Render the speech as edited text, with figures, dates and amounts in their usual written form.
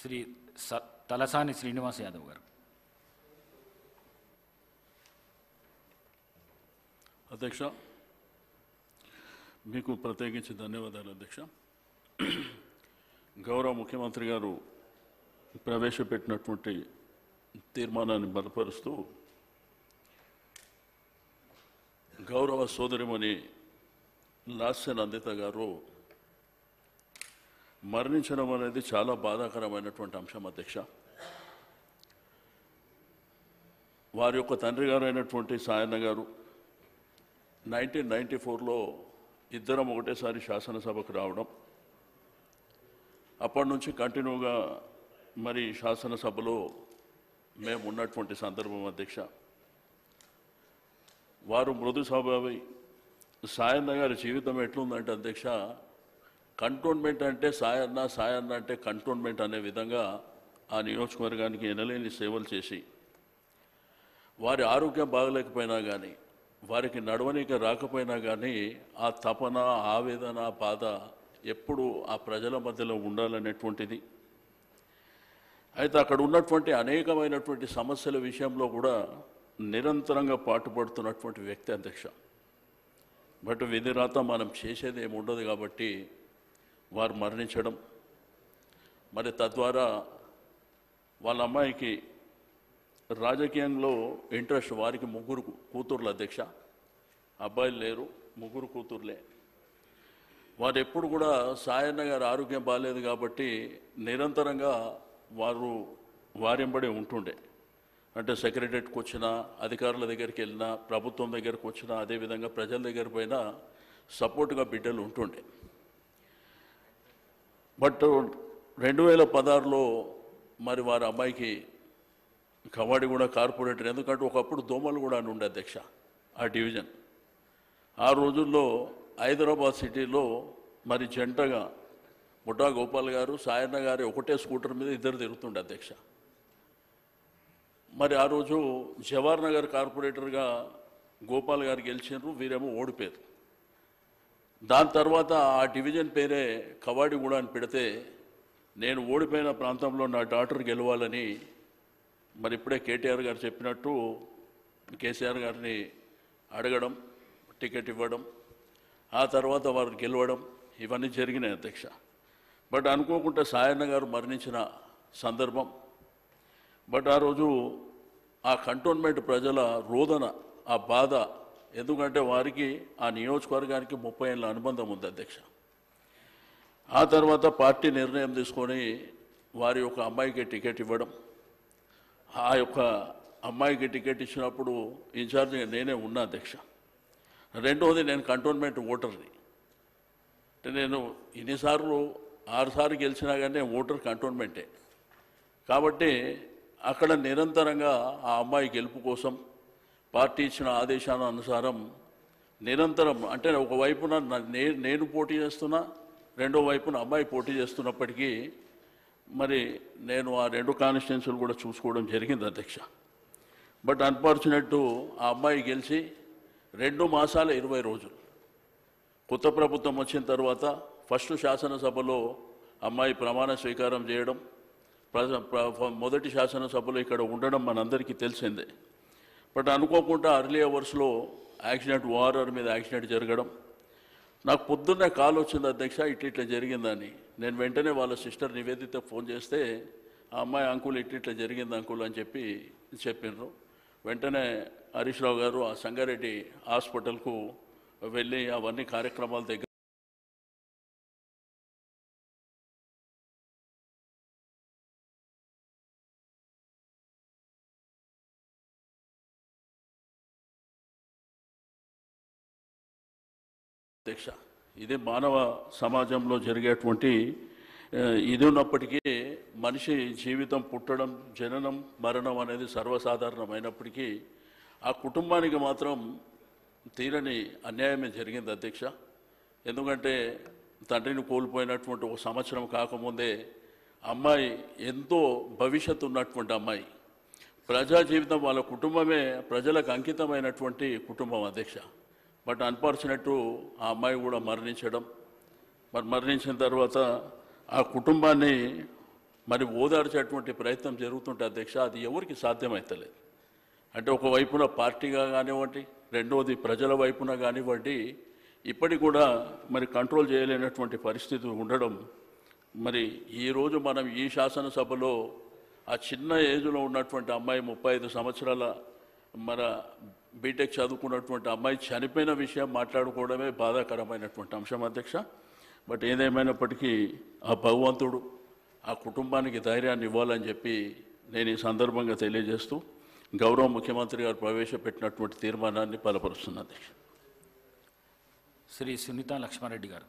శ్రీ తలసాని శ్రీనివాస్ యాదవ్ గారు. అధ్యక్ష, మీకు ప్రత్యేకించి ధన్యవాదాలు అధ్యక్ష. గౌరవ ముఖ్యమంత్రి గారు ప్రవేశపెట్టినటువంటి తీర్మానాన్ని బలపరుస్తూ గౌరవ సోదరిమణి లాస్య నందిత గారు మరణించడం అనేది చాలా బాధాకరమైనటువంటి అంశం అధ్యక్ష. వారి యొక్క తండ్రి గారు అయినటువంటి సాయన్న గారు 1994లో ఇద్దరం ఒకటేసారి శాసనసభకు రావడం, అప్పటి నుంచి కంటిన్యూగా మరి శాసనసభలో మేము ఉన్నటువంటి సందర్భం అధ్యక్ష. వారు మృదు స్వభావి. సాయన్న గారి జీవితం ఎట్లుందంటే అధ్యక్ష, కంటోన్మెంట్ అంటే సాయన్న, సాయన్న అంటే కంటోన్మెంట్ అనే విధంగా ఆ నియోజకవర్గానికి ఎనలేని సేవలు చేసి, వారి ఆరోగ్యం బాగలేకపోయినా కానీ, వారికి నడవనీక రాకపోయినా కానీ ఆ తపన, ఆవేదన, బాధ ఎప్పుడు ఆ ప్రజల మధ్యలో ఉండాలనేటువంటిది. అయితే అక్కడ ఉన్నటువంటి అనేకమైనటువంటి సమస్యల విషయంలో కూడా నిరంతరంగా పాటుపడుతున్నటువంటి వ్యక్తి అధ్యక్ష. బట్ విధిరాత మనం చేసేది ఏమి ఉండదు కాబట్టి వారు మరణించడం, మరి తద్వారా వాళ్ళ అమ్మాయికి రాజకీయంలో ఇంట్రెస్ట్. వారికి ముగ్గురు కూతుర్లు అధ్యక్ష, అబ్బాయిలు లేరు, ముగ్గురు కూతుర్లే. వారు ఎప్పుడు కూడా సాయన్న గారి ఆరోగ్యం బాగాలేదు కాబట్టి నిరంతరంగా వారెంబడే ఉంటుండే. అంటే సెక్రటరీకి వచ్చినా, అధికారుల దగ్గరికి వెళ్ళినా, ప్రభుత్వం దగ్గరికి వచ్చినా, అదేవిధంగా ప్రజల దగ్గర పోయినా సపోర్ట్గా బిడ్డలు ఉంటుండే. బట్ 2016లో మరి వారి అమ్మాయికి కవాడి కూడా కార్పొరేటర్, ఎందుకంటే ఒకప్పుడు దోమలు కూడా అని ఉండే అధ్యక్ష ఆ డివిజన్. ఆ రోజుల్లో హైదరాబాద్ సిటీలో మరి జంటగా ముఠా గోపాల్ గారు, సాయన్న గారు ఒకటే స్కూటర్ మీద ఇద్దరు తిరుగుతుండే అధ్యక్ష. మరి ఆ రోజు జవహర్ నగర్ కార్పొరేటర్గా గోపాల్ గారు గెలిచినారు, వీరేమో ఓడిపోయారు. దాని తర్వాత ఆ డివిజన్ పేరే కవాడిగూడ అని పెడితే, నేను ఓడిపోయిన ప్రాంతంలో నా డాక్టర్ గెలవాలని మరి ఇప్పుడే కేటీఆర్ గారు చెప్పినట్టు కేసీఆర్ గారిని అడగడం, టికెట్ ఇవ్వడం, ఆ తర్వాత వారు గెలవడం, ఇవన్నీ జరిగినాయి అధ్యక్ష. బట్ అనుకోకుండా సాయన్న గారు మరణించిన సందర్భం. బట్ ఆ రోజు ఆ కంటోన్మెంట్ ప్రజల రోదన, ఆ బాధ, ఎందుకంటే వారికి ఆ నియోజకవర్గానికి 30 ఏళ్ళ అనుబంధం ఉంది అధ్యక్ష. ఆ తర్వాత పార్టీ నిర్ణయం తీసుకొని వారి యొక్క అమ్మాయికి టికెట్ ఇవ్వడం. ఆ యొక్క అమ్మాయికి టికెట్ ఇచ్చినప్పుడు ఇన్ఛార్జిగా నేనే ఉన్నా అధ్యక్ష. రెండవది, నేను కంటోన్మెంట్ ఓటర్ని. అంటే నేను ఇన్నిసార్లు 6 సార్లు గెలిచినా కానీ ఓటర్ కంటోన్మెంటే కాబట్టి అక్కడ నిరంతరంగా ఆ అమ్మాయి గెలుపు కోసం పార్టీ ఇచ్చిన ఆదేశాల అనుసారం నిరంతరం, అంటే ఒకవైపున నేను పోటీ చేస్తున్నా, రెండో వైపున అమ్మాయి పోటీ చేస్తున్నప్పటికీ మరి నేను ఆ 2 కాన్స్టిట్యున్సీలు కూడా చూసుకోవడం జరిగింది అధ్యక్ష. బట్ అన్ఫార్చునేట్ ఆ అమ్మాయి గెలిచి 2 మాసాల 20 రోజులు కొత్త ప్రభుత్వం వచ్చిన తర్వాత ఫస్ట్ శాసనసభలో అమ్మాయి ప్రమాణ స్వీకారం చేయడం, మొదటి శాసనసభలో ఇక్కడ ఉండడం మనందరికీ తెలిసిందే. బట్ అనుకోకుండా అర్లీ అవర్స్లో యాక్సిడెంట్, ఓఆర్ఆర్ మీద యాక్సిడెంట్ జరగడం. నాకు పొద్దున్నే కాల్ వచ్చింది అధ్యక్ష, ఇట్లా జరిగిందని. నేను వెంటనే వాళ్ళ సిస్టర్ నివేదిత ఫోన్ చేస్తే, ఆ అమ్మాయి అంకుల్ ఇట్లా జరిగింది అంకుల్ అని చెప్పినారు. వెంటనే హరీష్ రావు గారు ఆ సంగారెడ్డి హాస్పిటల్కు వెళ్ళి అవన్నీ కార్యక్రమాల దగ్గర అధ్యక్ష, ఇది మానవ సమాజంలో జరిగేటువంటి ఇది ఉన్నప్పటికీ మనిషి జీవితం, పుట్టడం, జననం, మరణం అనేది సర్వసాధారణమైనప్పటికీ ఆ కుటుంబానికి మాత్రం తీరని అన్యాయమే జరిగింది అధ్యక్ష. ఎందుకంటే తండ్రిని కోల్పోయినటువంటి 1 సంవత్సరం కాకముందే అమ్మాయి ఎంతో భవిష్యత్తు ఉన్నటువంటి అమ్మాయి, ప్రజా జీవితం, వాళ్ళ కుటుంబమే ప్రజలకు అంకితమైనటువంటి కుటుంబం అధ్యక్ష. బట్ అన్ఫార్చునేట్ ఆ అమ్మాయి కూడా మరణించడం. మరి మరణించిన తర్వాత ఆ కుటుంబాన్ని మరి ఓదార్చేటువంటి ప్రయత్నం జరుగుతుంటే అధ్యక్ష అది ఎవరికి సాధ్యమవుతలేదు. అంటే ఒకవైపున పార్టీగా కానివ్వండి, రెండవది ప్రజల వైపున కానివ్వండి, ఇప్పటికి కూడా మరి కంట్రోల్ చేయలేనటువంటి పరిస్థితి ఉండడం, మరి ఈరోజు మనం ఈ శాసనసభలో ఆ చిన్న ఏజ్లో ఉన్నటువంటి అమ్మాయి 35 సంవత్సరాల మన బీటెక్ చదువుకున్నటువంటి అమ్మాయి చనిపోయిన విషయం మాట్లాడుకోవడమే బాధాకరమైనటువంటి అంశం అధ్యక్ష. బట్ ఏదేమైనప్పటికీ ఆ భగవంతుడు ఆ కుటుంబానికి ధైర్యాన్ని ఇవ్వాలని చెప్పి నేను ఈ సందర్భంగా తెలియజేస్తూ గౌరవ ముఖ్యమంత్రి గారు ప్రవేశపెట్టినటువంటి తీర్మానాన్ని బలపరుస్తున్నా అధ్యక్ష. శ్రీ సునీత లక్ష్మారెడ్డి గారు.